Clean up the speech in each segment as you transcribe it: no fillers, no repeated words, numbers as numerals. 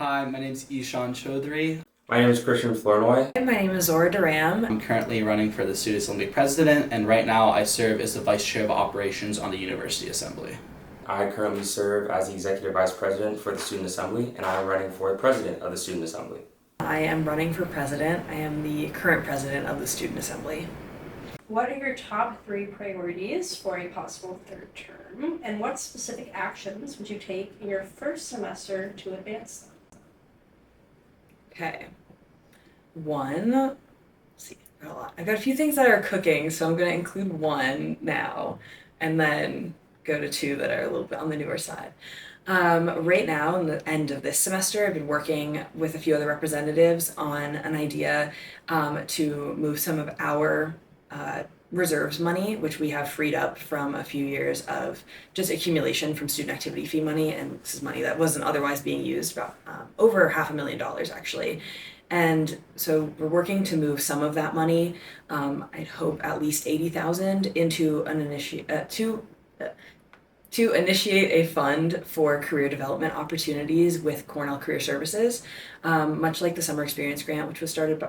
Hi, my name is Eeshaan Chaudhuri. My name is Flournoy. My name is Zora deRham. I'm currently running for the Student Assembly President, and right now I serve as the Vice Chair of Operations on the University Assembly. I currently serve as the Executive Vice President for the Student Assembly, and I am running for the President of the Student Assembly. I am running for President. I am the current President of the Student Assembly. What are your top 3 priorities for a possible third term, and what specific actions would you take in your first semester to advance them? Okay. One, let's see, I've got a few things that are cooking, so I'm going to include one now, and then go to 2 that are a little bit on the newer side. Right now, in the end of this semester, I've been working with a few other representatives on an idea to move some of our reserves money, which we have freed up from a few years of just accumulation from student activity fee money, and this is money that wasn't otherwise being used, about over $500,000 actually. And so we're working to move some of that money, I'd hope at least 80,000 into to initiate a fund for career development opportunities with Cornell Career Services, much like the Summer Experience Grant, which was started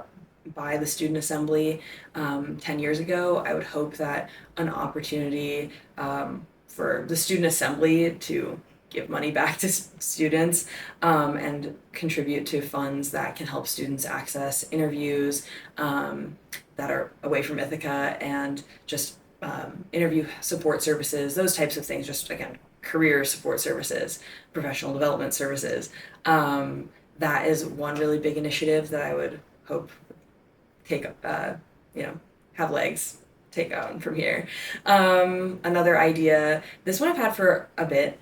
by the Student Assembly 10 years ago. I would hope that an opportunity for the Student Assembly to give money back to students and contribute to funds that can help students access interviews that are away from Ithaca, and just interview support services, those types of things, just again, career support services, professional development services. That is one really big initiative that I would hope take have legs, take on from here. Another idea, this one I've had for a bit,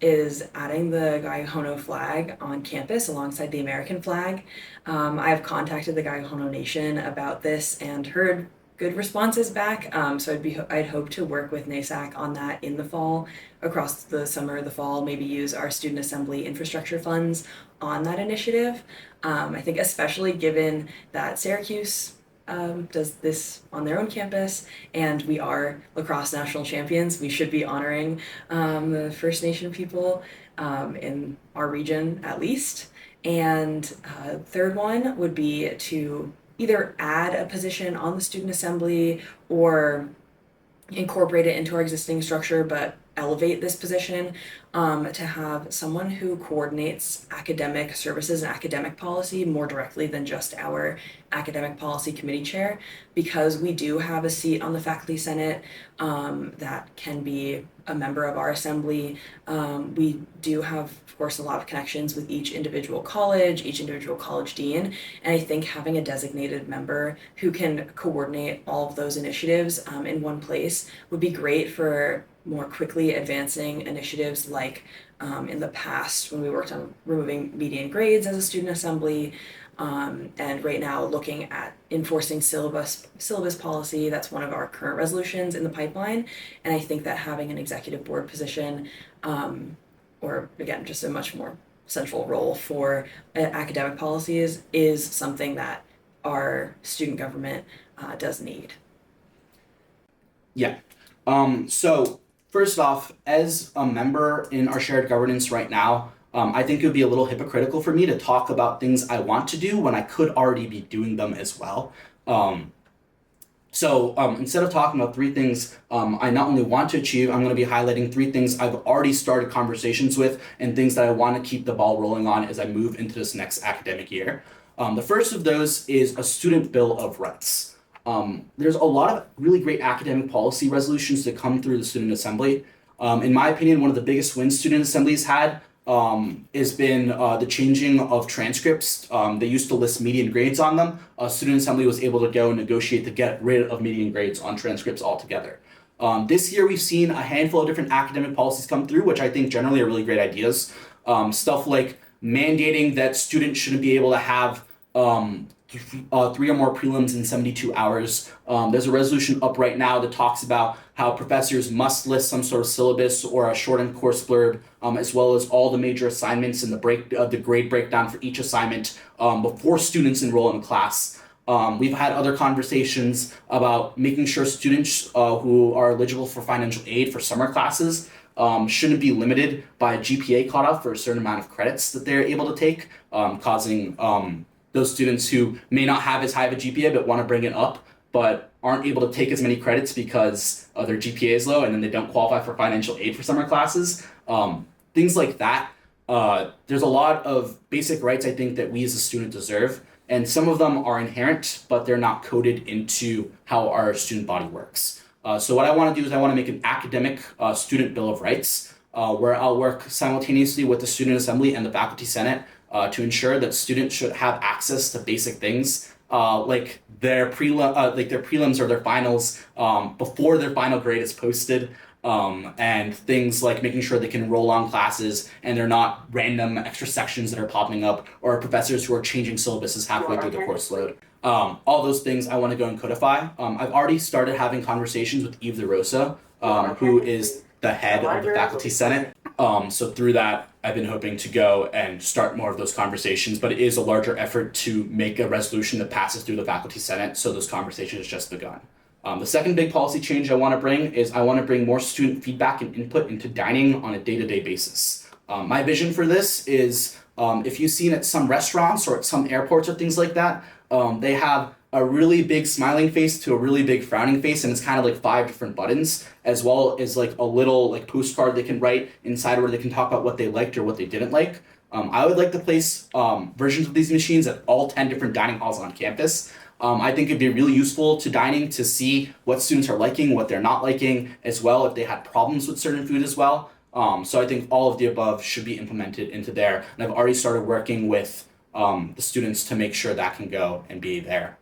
is adding the Gayohono flag on campus alongside the American flag. I've contacted the Gayohono Nation about this and heard good responses back. So I'd hope to work with NASAC on that in the fall, across the summer, the fall, maybe use our Student Assembly infrastructure funds on that initiative. I think especially given that Syracuse does this on their own campus, and we are lacrosse national champions, we should be honoring the First Nation people in our region at least. And third one would be to either add a position on the Student Assembly or incorporate it into our existing structure, but elevate this position to have someone who coordinates academic services and academic policy more directly than just our academic policy committee chair, because we do have a seat on the faculty senate that can be a member of our assembly. We do have, of course, a lot of connections with each individual college dean, and I think having a designated member who can coordinate all of those initiatives in one place would be great for more quickly advancing initiatives like in the past when we worked on removing median grades as a student assembly, and right now looking at enforcing syllabus policy. That's one of our current resolutions in the pipeline, and I think that having an executive board position, or again just a much more central role for academic policies, is something that our student government does need. Yeah. So first off, as a member in our shared governance right now, I think it would be a little hypocritical for me to talk about things I want to do when I could already be doing them as well. So instead of talking about 3 things I not only want to achieve, I'm going to be highlighting 3 things I've already started conversations with and things that I want to keep the ball rolling on as I move into this next academic year. The first of those is a student bill of rights. There's a lot of really great academic policy resolutions that come through the Student Assembly. In my opinion, one of the biggest wins Student Assemblies had has been the changing of transcripts. They used to list median grades on them. Student Assembly was able to go and negotiate to get rid of median grades on transcripts altogether. This year we've seen a handful of different academic policies come through, which I think generally are really great ideas. Stuff like mandating that students shouldn't be able to have 3 or more prelims in 72 hours. There's a resolution up right now that talks about how professors must list some sort of syllabus or a shortened course blurb, as well as all the major assignments and the grade breakdown for each assignment before students enroll in class. We've had other conversations about making sure students who are eligible for financial aid for summer classes shouldn't be limited by GPA cutoff for a certain amount of credits that they're able to take, causing those students who may not have as high of a GPA but want to bring it up but aren't able to take as many credits because their GPA is low and then they don't qualify for financial aid for summer classes. Things like that. There's a lot of basic rights I think that we as a student deserve, and some of them are inherent, but they're not coded into how our student body works. So what I want to do is I want to make an academic student bill of rights where I'll work simultaneously with the student assembly and the faculty senate to ensure that students should have access to basic things like their prelims or their finals before their final grade is posted. And things like making sure they can roll on classes and they're not random extra sections that are popping up or professors who are changing syllabuses halfway through the course load. All those things I want to go and codify. I've already started having conversations with Eve DeRosa, who is the head of the faculty senate. So through that, I've been hoping to go and start more of those conversations, but it is a larger effort to make a resolution that passes through the faculty senate, so those conversations just begun. The second big policy change I want to bring is I want to bring more student feedback and input into dining on a day-to-day basis. My vision for this is if you've seen at some restaurants or at some airports or things like that, they have a really big smiling face to a really big frowning face, and it's kind of like 5 different buttons, as well as like a little like postcard they can write inside where they can talk about what they liked or what they didn't like. I would like to place versions of these machines at all 10 different dining halls on campus. I think it'd be really useful to dining to see what students are liking, what they're not liking, as well if they had problems with certain food as well. So I think all of the above should be implemented into there. And I've already started working with the students to make sure that can go and be there.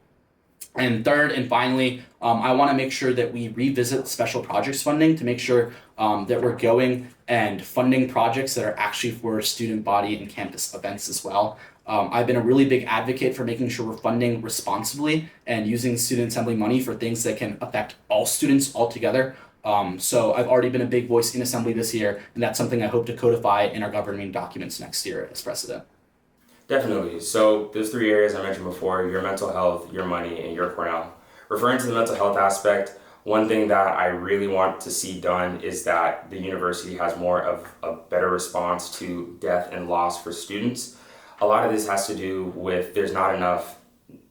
And third and finally, I want to make sure that we revisit special projects funding to make sure that we're going and funding projects that are actually for student body and campus events as well. I've been a really big advocate for making sure we're funding responsibly and using student assembly money for things that can affect all students altogether. So I've already been a big voice in assembly this year, and that's something I hope to codify in our governing documents next year as president. Definitely. So those 3 areas I mentioned before, your mental health, your money, and your Cornell. Referring to the mental health aspect, one thing that I really want to see done is that the university has more of a better response to death and loss for students. A lot of this has to do with there's not enough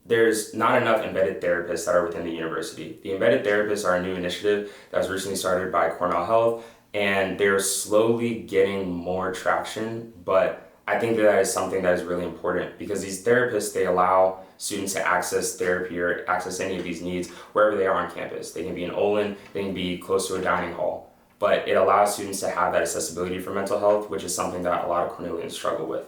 embedded therapists that are within the university. The embedded therapists are a new initiative that was recently started by Cornell Health, and they're slowly getting more traction, but I think that is something that is really important because these therapists, they allow students to access therapy or access any of these needs wherever they are on campus. They can be in Olin, they can be close to a dining hall, but it allows students to have that accessibility for mental health, which is something that a lot of Cornellians struggle with.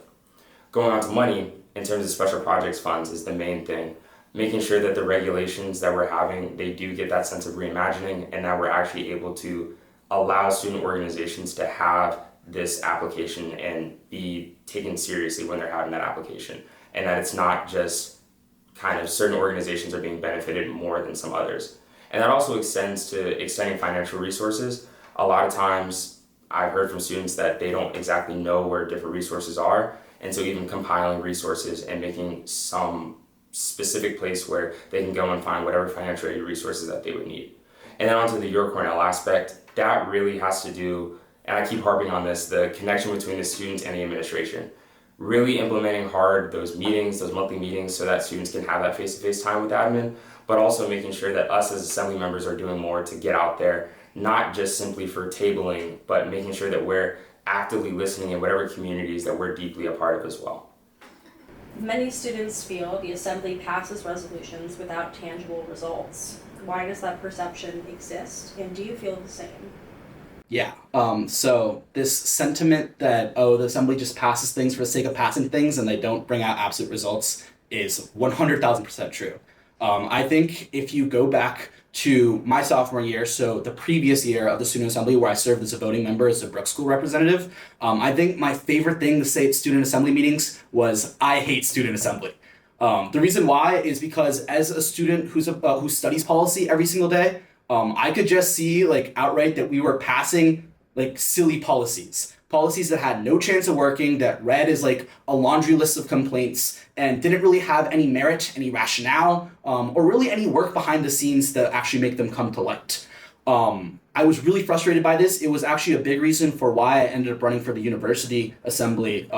Going on to money, in terms of special projects funds, is the main thing. Making sure that the regulations that we're having, they do get that sense of reimagining and that we're actually able to allow student organizations to have this application and be taken seriously when they're having that application. And that it's not just kind of certain organizations are being benefited more than some others. And that also extends to extending financial resources. A lot of times I've heard from students that they don't exactly know where different resources are. And so even compiling resources and making some specific place where they can go and find whatever financial aid resources that they would need. And then onto the Your Cornell aspect, that really has to do, and I keep harping on this, the connection between the students and the administration. Really implementing hard those meetings, those monthly meetings, so that students can have that face-to-face time with admin, but also making sure that us as assembly members are doing more to get out there, not just simply for tabling, but making sure that we're actively listening in whatever communities that we're deeply a part of as well. Many students feel the assembly passes resolutions without tangible results. Why does that perception exist, and do you feel the same? Yeah, so this sentiment that, the assembly just passes things for the sake of passing things and they don't bring out absolute results is 100,000% true. I think if you go back to my sophomore year, so the previous year of the student assembly where I served as a voting member as a Brook School representative, I think my favorite thing to say at student assembly meetings was, I hate student assembly. The reason why is because as a student who studies policy every single day, I could just see like outright that we were passing like silly policies that had no chance of working, that read as like a laundry list of complaints and didn't really have any merit, any rationale, or really any work behind the scenes that actually make them come to light. I was really frustrated by this. It was actually a big reason for why I ended up running for the university assembly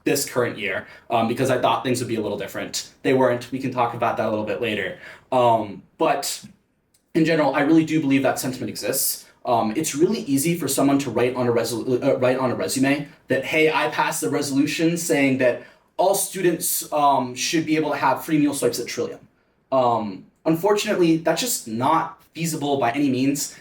this current year, because I thought things would be a little different. They weren't. We can talk about that a little bit later. But in general, I really do believe that sentiment exists. It's really easy for someone to write on a resume that, hey, I passed the resolution saying that all students should be able to have free meal swipes at Trillium. Unfortunately, that's just not feasible by any means.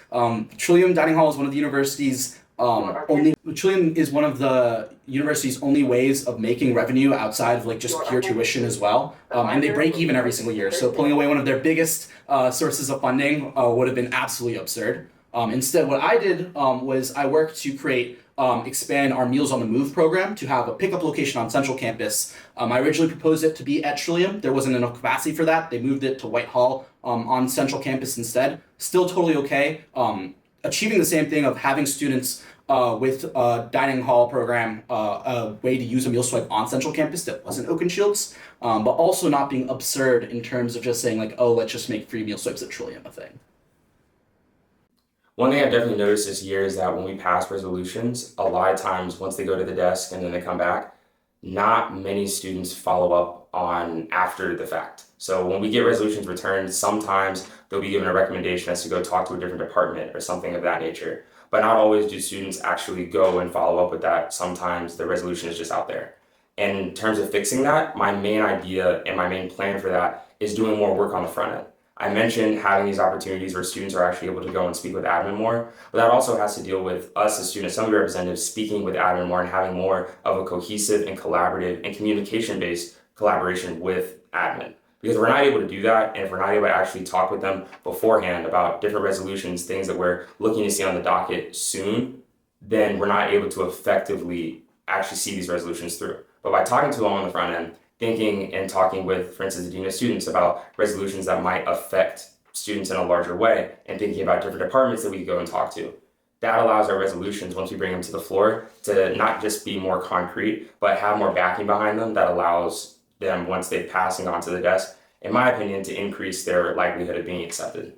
Trillium Dining Hall is one of the university's Trillium is one of the university's only ways of making revenue outside of like just pure tuition as well. And they break even every single year. So pulling away one of their biggest sources of funding would have been absolutely absurd. Instead, what I did was I worked to expand our Meals on the Move program to have a pickup location on Central Campus. I originally proposed it to be at Trillium. There wasn't enough capacity for that. They moved it to Whitehall on Central Campus instead. Still totally okay. Achieving the same thing of having students with a dining hall program, a way to use a meal swipe on Central Campus that wasn't Oakenshields, but also not being absurd in terms of just saying like, oh, let's just make free meal swipes at Trillium a thing. One thing I've definitely noticed this year is that when we pass resolutions, a lot of times once they go to the desk and then they come back, not many students follow up on after the fact. So when we get resolutions returned, sometimes they'll be given a recommendation as to go talk to a different department or something of that nature. But not always do students actually go and follow up with that. Sometimes the resolution is just out there. And in terms of fixing that, my main idea and my main plan for that is doing more work on the front end. I mentioned having these opportunities where students are actually able to go and speak with admin more, but that also has to deal with us as student assembly representatives speaking with admin more and having more of a cohesive and collaborative and communication-based collaboration with admin. Because if we're not able to do that, and if we're not able to actually talk with them beforehand about different resolutions, things that we're looking to see on the docket soon, then we're not able to effectively actually see these resolutions through. But by talking to them on the front end, thinking and talking with, for instance, the Dean of Students about resolutions that might affect students in a larger way and thinking about different departments that we could go and talk to. That allows our resolutions, once we bring them to the floor, to not just be more concrete, but have more backing behind them that allows them, once they've passed and gone to the desk, in my opinion, to increase their likelihood of being accepted.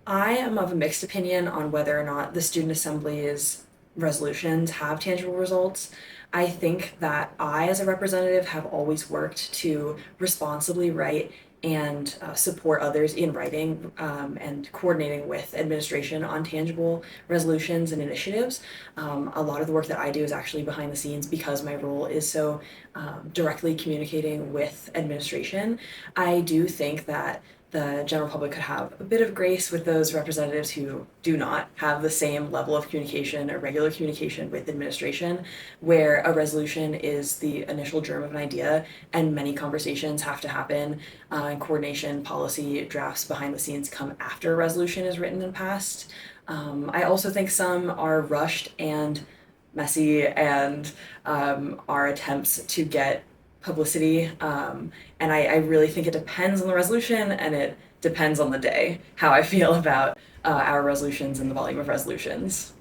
I am of a mixed opinion on whether or not the Student Assembly's resolutions have tangible results. I think that I, as a representative, have always worked to responsibly write and support others in writing and coordinating with administration on tangible resolutions and initiatives. A lot of the work that I do is actually behind the scenes because my role is so directly communicating with administration. I do think that the general public could have a bit of grace with those representatives who do not have the same level of communication or regular communication with administration, where a resolution is the initial germ of an idea and many conversations have to happen, and coordination, policy drafts behind the scenes come after a resolution is written and passed. I also think some are rushed and messy and are attempts to get publicity, and I really think it depends on the resolution and it depends on the day how I feel about our resolutions and the volume of resolutions.